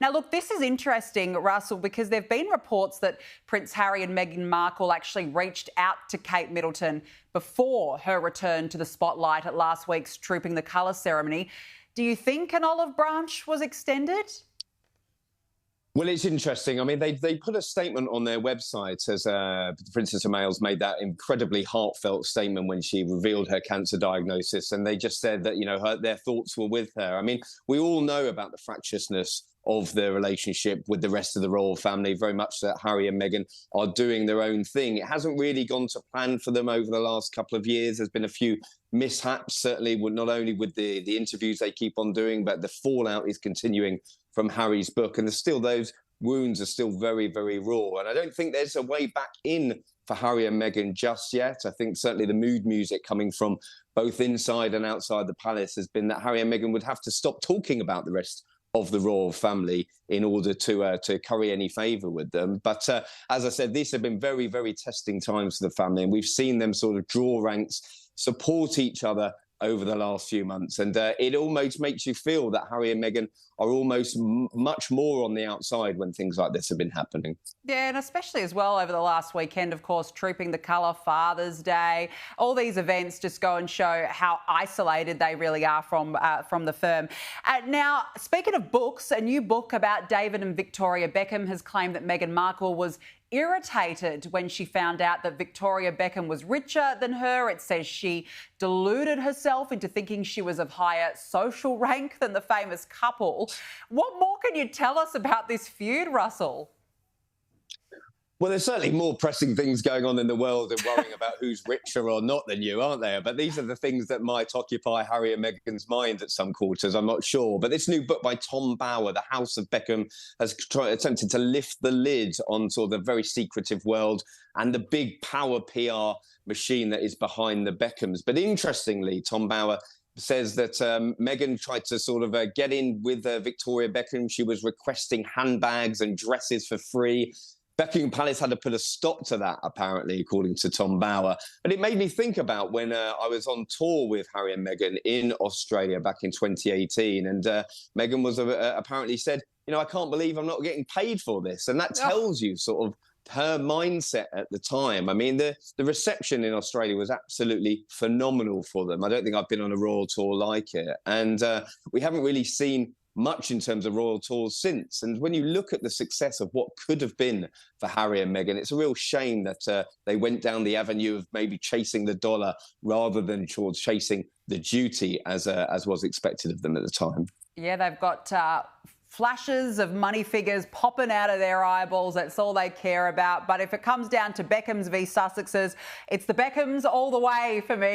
Now, look, this is interesting, Russell, because there have been reports that Prince Harry and Meghan Markle actually reached out to Kate Middleton before her return to the spotlight at last week's Trooping the Colour ceremony. Do you think an olive branch was extended? Well, it's interesting. I mean, they put a statement on their website as Princess of Wales made that incredibly heartfelt statement when she revealed her cancer diagnosis, and they just said that their thoughts were with her. I mean, we all know about the fractiousness of the relationship with the rest of the royal family. Very much that Harry and Meghan are doing their own thing. It hasn't really gone to plan for them over the last couple of years. There's been a few mishaps, certainly, not only with the interviews they keep on doing, but the fallout is continuing from Harry's book, and there's still those wounds are still very, very raw. And I don't think there's a way back in for Harry and Meghan just yet. I think certainly the mood music coming from both inside and outside the palace has been that Harry and Meghan would have to stop talking about the rest of the royal family in order to curry any favour with them. But as I said, these have been very, very testing times for the family, and we've seen them sort of draw ranks, support each other over the last few months. And it almost makes you feel that Harry and Meghan are almost much more on the outside when things like this have been happening. Yeah, and especially as well over the last weekend, of course, Trooping the Colour, Father's Day. All these events just go and show how isolated they really are from the firm. Now, speaking of books, a new book about David and Victoria Beckham has claimed that Meghan Markle was irritated when she found out that Victoria Beckham was richer than her. It says she deluded herself into thinking she was of higher social rank than the famous couple. What more can you tell us about this feud, Russell? Well, there's certainly more pressing things going on in the world than worrying about who's richer or not than you, aren't there? But these are the things that might occupy Harry and Meghan's mind at some quarters, I'm not sure. But this new book by Tom Bower, The House of Beckham, has attempted to lift the lid on sort of the very secretive world and the big power PR machine that is behind the Beckhams. But interestingly, Tom Bower says that Meghan tried to sort of get in with Victoria Beckham. She was requesting handbags and dresses for free. Buckingham Palace had to put a stop to that, apparently, according to Tom Bower. And it made me think about when I was on tour with Harry and Meghan in Australia back in 2018. And Meghan was apparently said, I can't believe I'm not getting paid for this. And that tells you sort of her mindset at the time. I mean, the reception in Australia was absolutely phenomenal for them. I don't think I've been on a royal tour like it. And we haven't really seen much in terms of royal tours since. And when you look at the success of what could have been for Harry and Meghan, it's a real shame that they went down the avenue of maybe chasing the dollar rather than towards chasing the duty as was expected of them at the time. Yeah, they've got flashes of money figures popping out of their eyeballs. That's all they care about. But if it comes down to Beckhams v Sussexes, it's the Beckhams all the way for me.